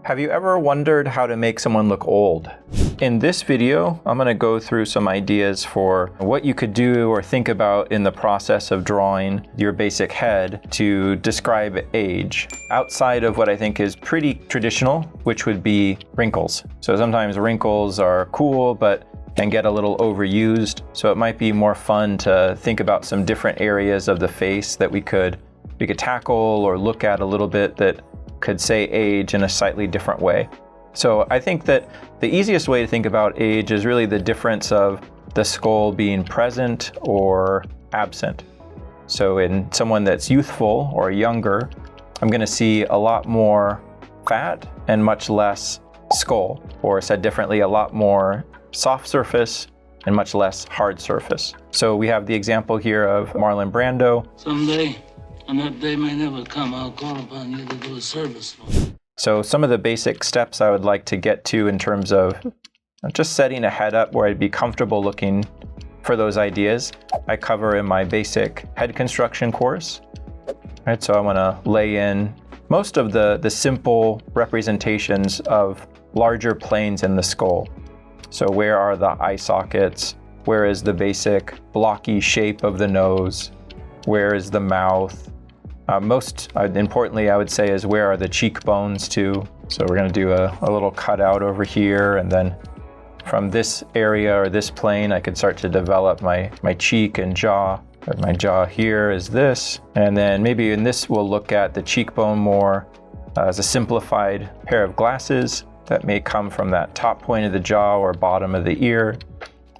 Have you ever wondered how to make someone look old? In this video, I'm going to go through some ideas for what you could do or think about in the process of drawing your basic head to describe age, outside of what I think is pretty traditional, which would be wrinkles. So sometimes wrinkles are cool, but can get a little overused. So it might be more fun to think about some different areas of the face that we could tackle or look at a little bit that could say age in a slightly different way. So I think that the easiest way to think about age is really the difference of the skull being present or absent. So in someone that's youthful or younger, I'm going to see a lot more fat and much less skull, or said differently, a lot more soft surface and much less hard surface. So we have the example here of Marlon Brando. Someday, and that day may never come, I'll call upon you to do a service for me. So some of the basic steps I would like to get to in terms of just setting a head up where I'd be comfortable looking for those ideas, I cover in my basic head construction course. Right, so I want to lay in most of the simple representations of larger planes in the skull. So where are the eye sockets? Where is the basic blocky shape of the nose? Where is the mouth? Most importantly, I would say, is where are the cheekbones too? So we're going to do a little cutout over here, and then from this area or this plane, I could start to develop my cheek and jaw. My jaw here is this, and then maybe in this we'll look at the cheekbone more as a simplified pair of glasses that may come from that top point of the jaw or bottom of the ear,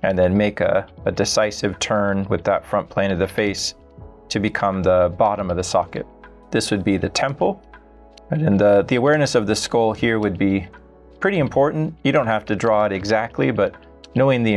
and then make a decisive turn with that front plane of the face to become the bottom of the socket. This would be the temple. And the awareness of the skull here would be pretty important. You don't have to draw it exactly, but knowing the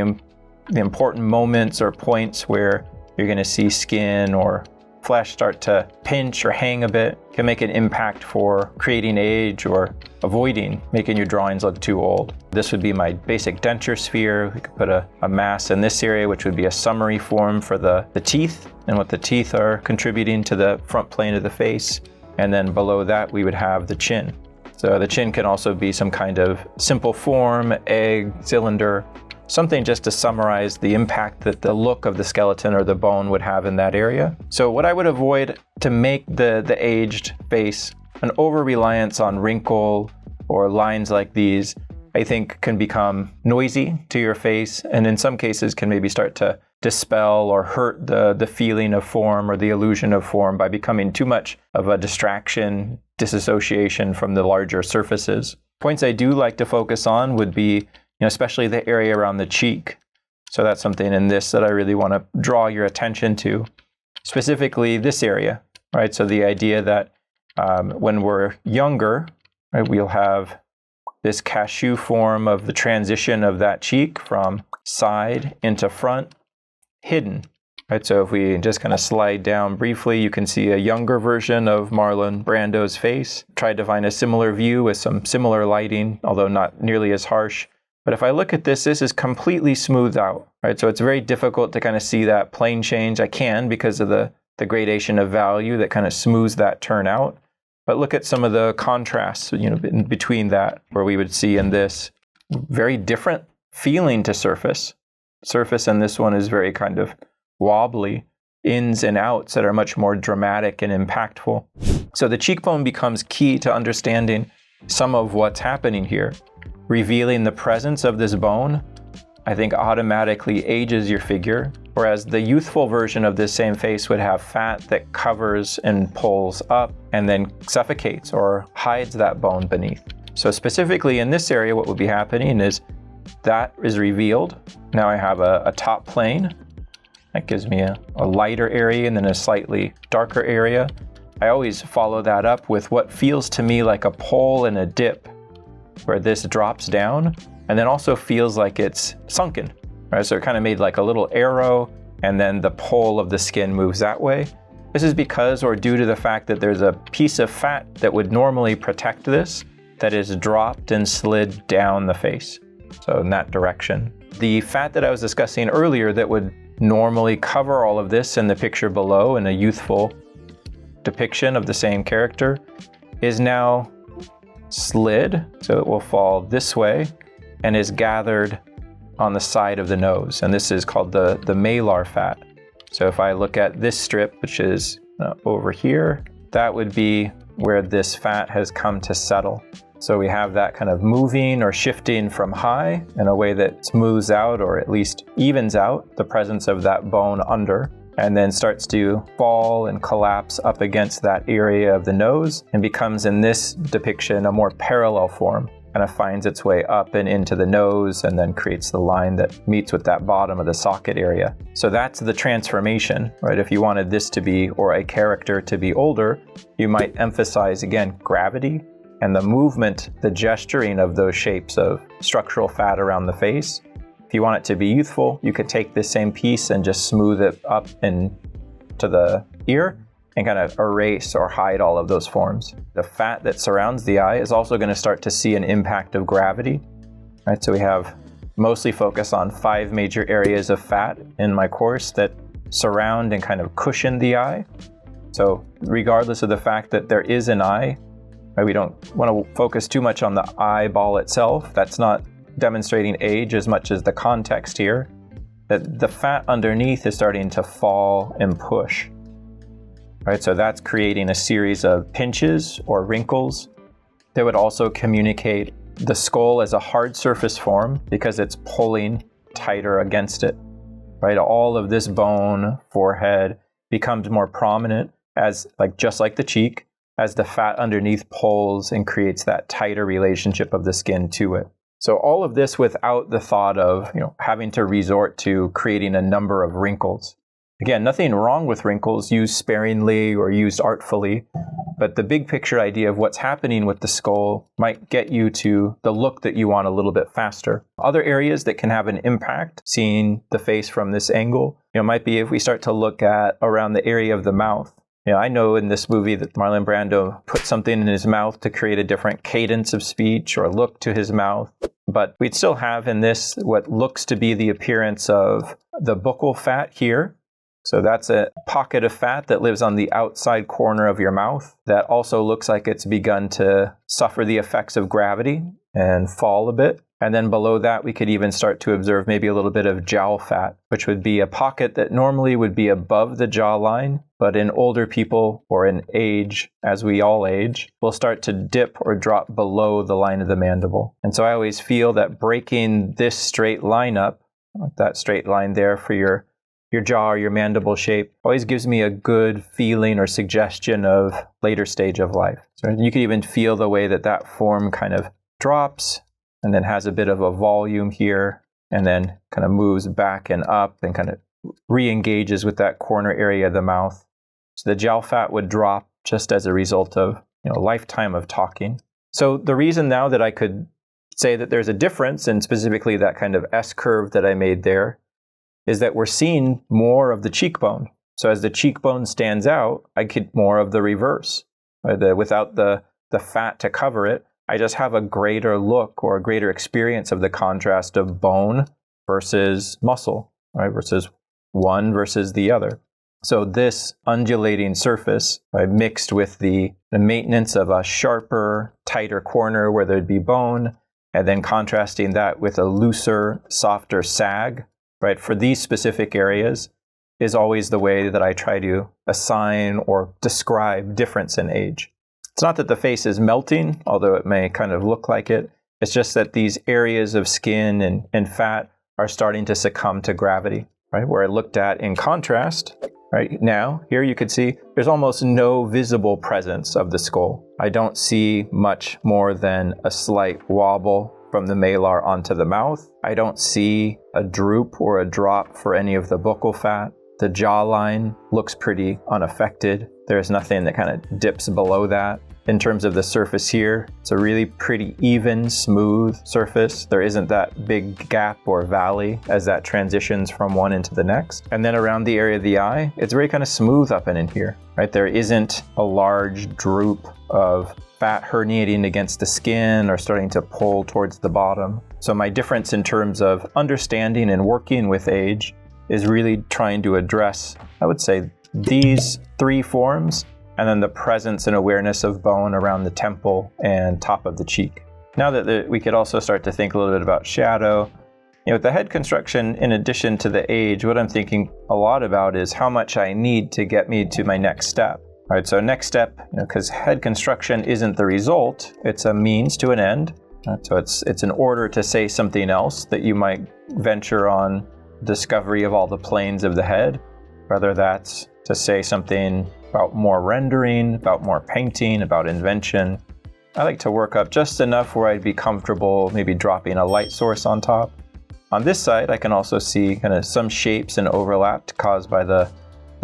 important moments or points where you're going to see skin or flesh start to pinch or hang a bit can make an impact for creating age or avoiding making your drawings look too old. This would be my basic denture sphere. We could put a mass in this area, which would be a summary form for the teeth and what the teeth are contributing to the front plane of the face. And then below that, we would have the chin. So the chin can also be some kind of simple form, egg, cylinder, something just to summarize the impact that the look of the skeleton or the bone would have in that area. So what I would avoid to make the aged face, an over-reliance on wrinkle or lines like these, I think can become noisy to your face, and in some cases can maybe start to dispel or hurt the feeling of form or the illusion of form by becoming too much of a distraction, disassociation from the larger surfaces. Points I do like to focus on would be, especially the area around the cheek. So that's something in this that I really want to draw your attention to, specifically this area, right? So the idea that when we're younger, right, we'll have this cashew form of the transition of that cheek from side into front, hidden, right? So if we just kind of slide down briefly, you can see a younger version of Marlon Brando's face. Tried to find a similar view with some similar lighting, although not nearly as harsh. But if I look at this is completely smoothed out, right? So it's very difficult to kind of see that plane change. I can because of the gradation of value that kind of smooths that turn out. But look at some of the contrasts, in between that, where we would see in this very different feeling to surface. Surface in this one is very kind of wobbly, ins and outs that are much more dramatic and impactful. So the cheekbone becomes key to understanding some of what's happening here. Revealing the presence of this bone, I think automatically ages your figure, whereas the youthful version of this same face would have fat that covers and pulls up and then suffocates or hides that bone beneath. So specifically in this area, what would be happening is that is revealed. Now I have a top plane. That gives me a lighter area and then a slightly darker area. I always follow that up with what feels to me like a pull and a dip, where this drops down and then also feels like it's sunken, right? So it kind of made like a little arrow, and then the pull of the skin moves that way. This is because or due to the fact that there's a piece of fat that would normally protect this that is dropped and slid down the face. So in that direction. The fat that I was discussing earlier that would normally cover all of this in the picture below in a youthful depiction of the same character is now slid, so it will fall this way and is gathered on the side of the nose. And this is called the malar fat. So if I look at this strip, which is over here, that would be where this fat has come to settle. So we have that kind of moving or shifting from high in a way that smooths out or at least evens out the presence of that bone under, and then starts to fall and collapse up against that area of the nose and becomes, in this depiction, a more parallel form. Kind of finds its way up and into the nose and then creates the line that meets with that bottom of the socket area. So that's the transformation, right? If you wanted this to be, or a character to be older, you might emphasize, again, gravity and the movement, the gesturing of those shapes of structural fat around the face. If you want it to be youthful, you could take this same piece and just smooth it up into the ear and kind of erase or hide all of those forms. The fat that surrounds the eye is also going to start to see an impact of gravity, right? So we have mostly focus on 5 major areas of fat in my course that surround and kind of cushion the eye. So regardless of the fact that there is an eye, right, we don't want to focus too much on the eyeball itself. That's not demonstrating age as much as the context here, that the fat underneath is starting to fall and push. Right, so that's creating a series of pinches or wrinkles that would also communicate the skull as a hard surface form because it's pulling tighter against it. Right, all of this bone, forehead, becomes more prominent as, just like the cheek, as the fat underneath pulls and creates that tighter relationship of the skin to it. So all of this without the thought of, having to resort to creating a number of wrinkles. Again, nothing wrong with wrinkles used sparingly or used artfully, but the big picture idea of what's happening with the skull might get you to the look that you want a little bit faster. Other areas that can have an impact, seeing the face from this angle, might be if we start to look at around the area of the mouth. I know in this movie that Marlon Brando put something in his mouth to create a different cadence of speech or look to his mouth, but we'd still have in this what looks to be the appearance of the buccal fat here. So that's a pocket of fat that lives on the outside corner of your mouth that also looks like it's begun to suffer the effects of gravity and fall a bit. And then below that, we could even start to observe maybe a little bit of jowl fat, which would be a pocket that normally would be above the jawline, but in older people or in age, as we all age, will start to dip or drop below the line of the mandible. And so I always feel that breaking this straight line up, that straight line there for your jaw or your mandible shape, always gives me a good feeling or suggestion of later stage of life. So you can even feel the way that form kind of drops and then has a bit of a volume here and then kind of moves back and up and kind of re-engages with that corner area of the mouth. So the jowl fat would drop just as a result of a lifetime of talking. So the reason now that I could say that there's a difference, and specifically that kind of S curve that I made there, is that we're seeing more of the cheekbone. So as the cheekbone stands out, I get more of the reverse. Without the fat to cover it, I just have a greater look or a greater experience of the contrast of bone versus muscle, right? Versus one versus the other. So this undulating surface, right, mixed with the maintenance of a sharper, tighter corner where there'd be bone, and then contrasting that with a looser, softer sag, right, for these specific areas, is always the way that I try to assign or describe difference in age. It's not that the face is melting, although it may kind of look like it. It's just that these areas of skin and fat are starting to succumb to gravity, right? Where I looked at in contrast, right now, here you could see there's almost no visible presence of the skull. I don't see much more than a slight wobble from the malar onto the mouth. I don't see a droop or a drop for any of the buccal fat. The jawline looks pretty unaffected. There's nothing that kind of dips below that. In terms of the surface here, it's a really pretty even, smooth surface. There isn't that big gap or valley as that transitions from one into the next. And then around the area of the eye, it's very kind of smooth up and in here, right? There isn't a large droop of fat herniating against the skin or starting to pull towards the bottom. So my difference in terms of understanding and working with age is really trying to address, I would say, these 3 forms and then the presence and awareness of bone around the temple and top of the cheek. Now that we could also start to think a little bit about shadow. With the head construction, in addition to the age, what I'm thinking a lot about is how much I need to get me to my next step. All right, so next step, because head construction isn't the result, it's a means to an end. Right, so it's in order to say something else that you might venture on discovery of all the planes of the head, whether that's to say something about more rendering, about more painting, about invention. I like to work up just enough where I'd be comfortable maybe dropping a light source on top. On this side, I can also see kind of some shapes and overlap caused by the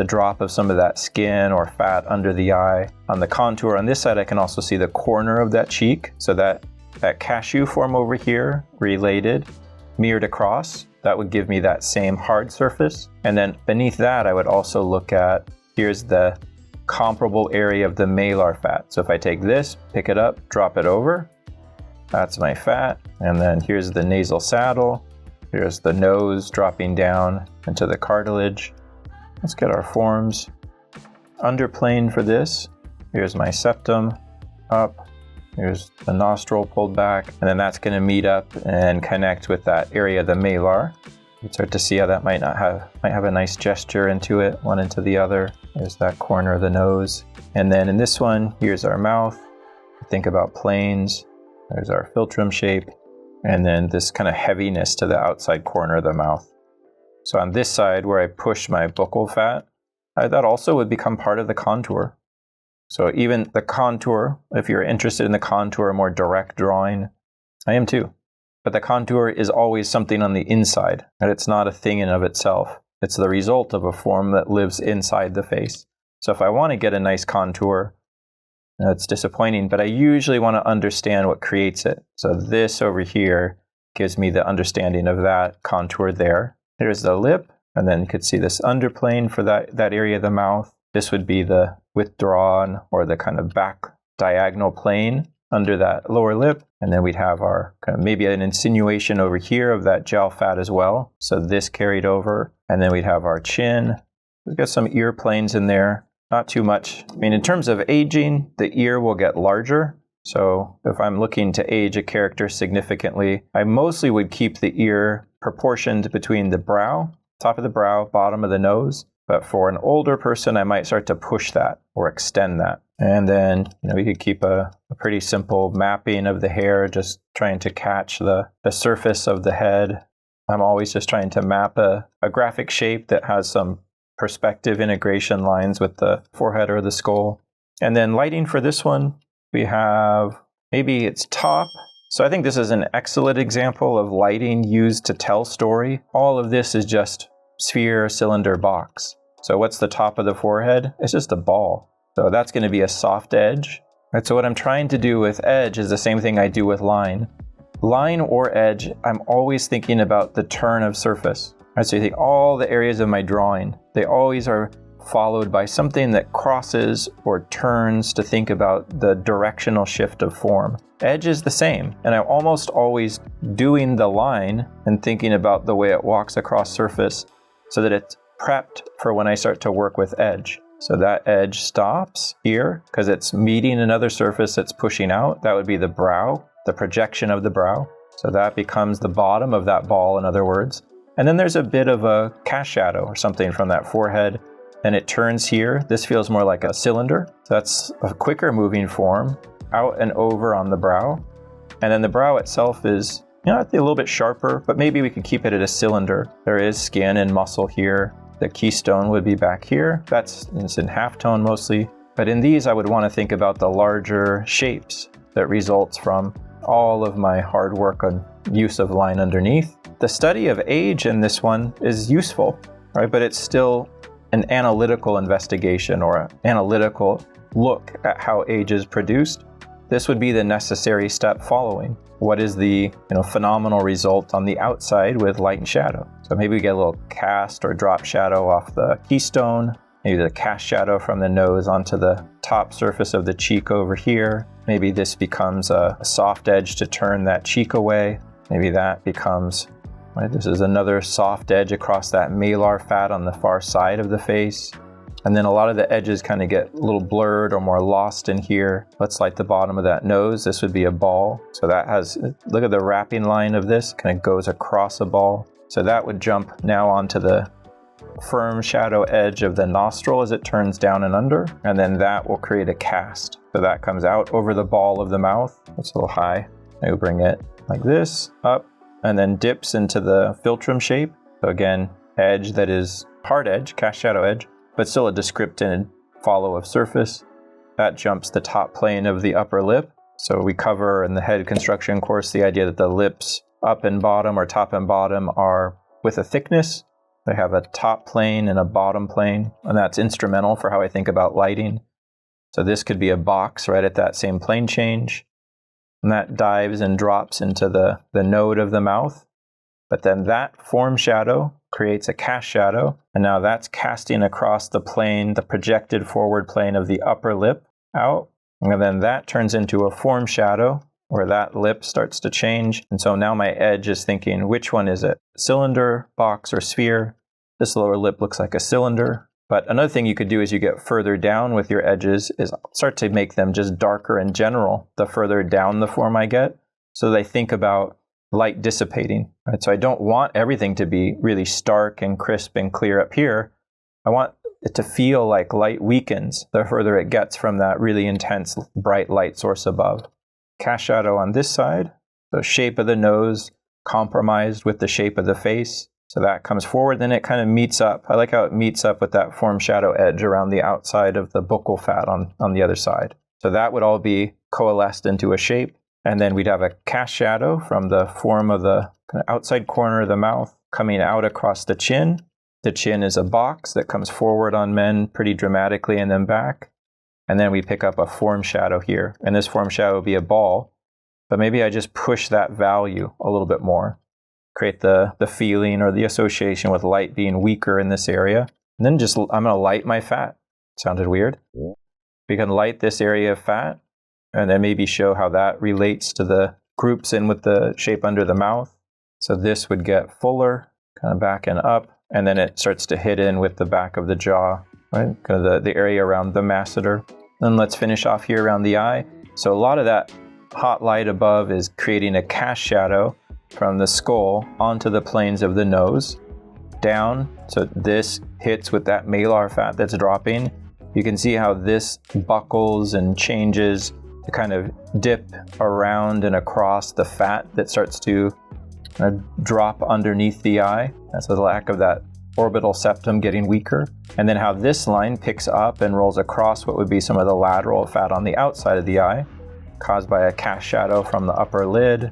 drop of some of that skin or fat under the eye. On the contour on this side, I can also see the corner of that cheek. So that cashew form over here, related, mirrored across, that would give me that same hard surface. And then beneath that, I would also look at, here's the comparable area of the malar fat. So if I take this, pick it up, drop it over, that's my fat. And then here's the nasal saddle. Here's the nose dropping down into the cartilage. Let's get our forms. Underplane for this. Here's my septum, up. Here's the nostril pulled back. And then that's going to meet up and connect with that area of the malar. You start to see how that might have a nice gesture into it, one into the other. There's that corner of the nose. And then in this one, here's our mouth. Think about planes. There's our philtrum shape. And then this kind of heaviness to the outside corner of the mouth. So on this side where I push my buccal fat, that also would become part of the contour. So even the contour, if you're interested in the contour, more direct drawing, I am too. But the contour is always something on the inside, and it's not a thing in of itself. It's the result of a form that lives inside the face. So if I want to get a nice contour, it's disappointing, but I usually want to understand what creates it. So this over here gives me the understanding of that contour there. Here's the lip, and then you could see this underplane for that area of the mouth. This would be the withdrawn or the kind of back diagonal plane under that lower lip. And then we'd have our kind of maybe an insinuation over here of that jowl fat as well. So this carried over, and then we'd have our chin. We've got some ear planes in there. Not too much. I mean, in terms of aging, the ear will get larger. So if I'm looking to age a character significantly, I mostly would keep the ear proportioned between the brow, top of the brow, bottom of the nose. But for an older person, I might start to push that or extend that. And then, we could keep a pretty simple mapping of the hair, just trying to catch the surface of the head. I'm always just trying to map a graphic shape that has some perspective integration lines with the forehead or the skull. And then lighting for this one, we have maybe it's top. So I think this is an excellent example of lighting used to tell story. All of this is just sphere, cylinder, box. So what's the top of the forehead? It's just a ball. So that's going to be a soft edge. Right, so what I'm trying to do with edge is the same thing I do with line. Line or edge, I'm always thinking about the turn of surface. Right, so you think all the areas of my drawing, they always are followed by something that crosses or turns to think about the directional shift of form. Edge is the same, and I'm almost always doing the line and thinking about the way it walks across surface so that it's prepped for when I start to work with edge. So that edge stops here because it's meeting another surface that's pushing out. That would be the brow, the projection of the brow. So that becomes the bottom of that ball, in other words. And then there's a bit of a cast shadow or something from that forehead. And it turns here. This feels more like a cylinder. So that's a quicker moving form out and over on the brow. And then the brow itself is, I think a little bit sharper, but maybe we can keep it at a cylinder. There is skin and muscle here. The keystone would be back here. It's in halftone mostly. But in these, I would want to think about the larger shapes that results from all of my hard work on use of line underneath. The study of age in this one is useful, right? But it's still an analytical investigation or an analytical look at how age is produced. This would be the necessary step following. What is the phenomenal result on the outside with light and shadow? So maybe we get a little cast or drop shadow off the keystone, maybe the cast shadow from the nose onto the top surface of the cheek over here. Maybe this becomes a soft edge to turn that cheek away. Maybe that becomes, right, this is another soft edge across that malar fat on the far side of the face. And then a lot of the edges kind of get a little blurred or more lost in here. Let's light the bottom of that nose. This would be a ball. So that has, look at the wrapping line of this, kind of goes across a ball. So that would jump now onto the firm shadow edge of the nostril as it turns down and under. And then that will create a cast. So that comes out over the ball of the mouth. It's a little high. I will bring it like this, up, and then dips into the philtrum shape. So again, edge that is hard edge, cast shadow edge, but still a descripted follow of surface. That jumps the top plane of the upper lip. So we cover in the head construction course the idea that the lips up and bottom or top and bottom are with a thickness. They have a top plane and a bottom plane, and that's instrumental for how I think about lighting. So this could be a box right at that same plane change. And that dives and drops into the node of the mouth. But then that form shadow creates a cast shadow, and now that's casting across the plane, the projected forward plane of the upper lip out, and then that turns into a form shadow where that lip starts to change. And so now my edge is thinking, which one is it? Cylinder, box, or sphere? This lower lip looks like a cylinder. But another thing you could do as you get further down with your edges is start to make them just darker in general the further down the form I get, so they think about light dissipating, right? So I don't want everything to be really stark and crisp and clear up here. I want it to feel like light weakens the further it gets from that really intense bright light source above. Cast shadow on this side, the shape of the nose compromised with the shape of the face. So that comes forward, then it kind of meets up. I like how it meets up with that form shadow edge around the outside of the buccal fat on the other side. So that would all be coalesced into a shape. And then we'd have a cast shadow from the form of the kind of outside corner of the mouth coming out across the chin. The chin is a box that comes forward on men pretty dramatically and then back. And then we pick up a form shadow here. And this form shadow would be a ball. But maybe I just push that value a little bit more. Create the feeling or the association with light being weaker in this area. And then just, I'm going to light my fat. Sounded weird? We can light this area of fat. And then maybe show how that relates to the groups in with the shape under the mouth. So this would get fuller, kind of back and up, and then it starts to hit in with the back of the jaw, right? Kind of the area around the masseter. Then let's finish off here around the eye. So a lot of that hot light above is creating a cast shadow from the skull onto the planes of the nose, down. So this hits with that malar fat that's dropping. You can see how this buckles and changes to kind of dip around and across the fat that starts to drop underneath the eye. That's the lack of that orbital septum getting weaker. And then how this line picks up and rolls across what would be some of the lateral fat on the outside of the eye, caused by a cast shadow from the upper lid.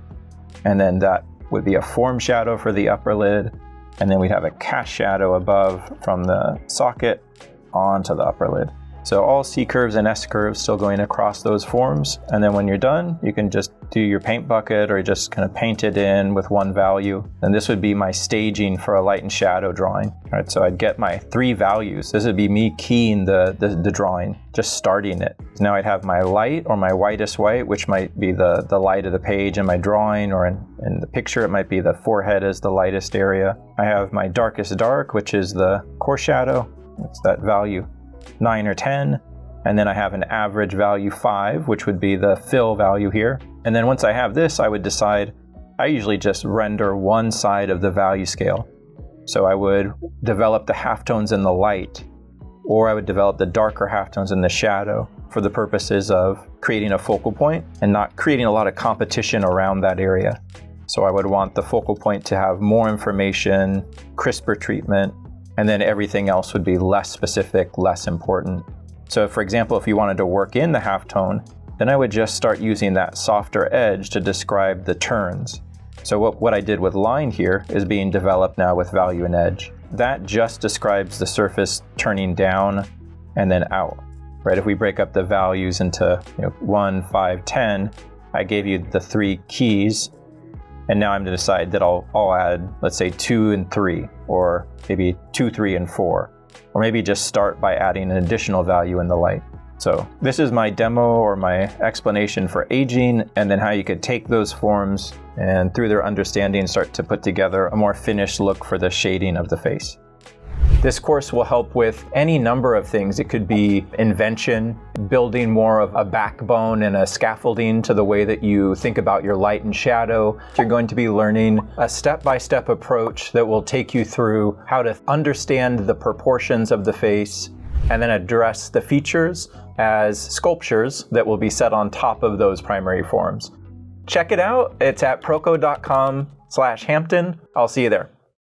And then that would be a form shadow for the upper lid. And then we'd have a cast shadow above from the socket onto the upper lid. So all C curves and S curves still going across those forms. And then when you're done, you can just do your paint bucket or just kind of paint it in with one value. And this would be my staging for a light and shadow drawing. All right, so I'd get my 3 values. This would be me keying the drawing, just starting it. So now I'd have my light or my whitest white, which might be the light of the page in my drawing, or in the picture, it might be the forehead is the lightest area. I have my darkest dark, which is the core shadow. It's that value 9 or 10, and then I have an average value 5, which would be the fill value here. And then once I have this, I would decide, I usually just render one side of the value scale. So I would develop the halftones in the light, or I would develop the darker halftones in the shadow for the purposes of creating a focal point and not creating a lot of competition around that area. So I would want the focal point to have more information, crisper treatment, and then everything else would be less specific, less important. So for example, if you wanted to work in the halftone, then I would just start using that softer edge to describe the turns. So what I did with line here is being developed now with value and edge. That just describes the surface turning down and then out, right? If we break up the values into 1, 5, 10, I gave you the 3 keys. And now I'm to decide that I'll add, let's say 2 and 3, or maybe 2, 3, and 4, or maybe just start by adding an additional value in the light. So this is my demo or my explanation for aging, and then how you could take those forms and through their understanding start to put together a more finished look for the shading of the face. This course will help with any number of things. It could be invention, building more of a backbone and a scaffolding to the way that you think about your light and shadow. You're going to be learning a step-by-step approach that will take you through how to understand the proportions of the face and then address the features as sculptures that will be set on top of those primary forms. Check it out. It's at proko.com/Hampton. I'll see you there.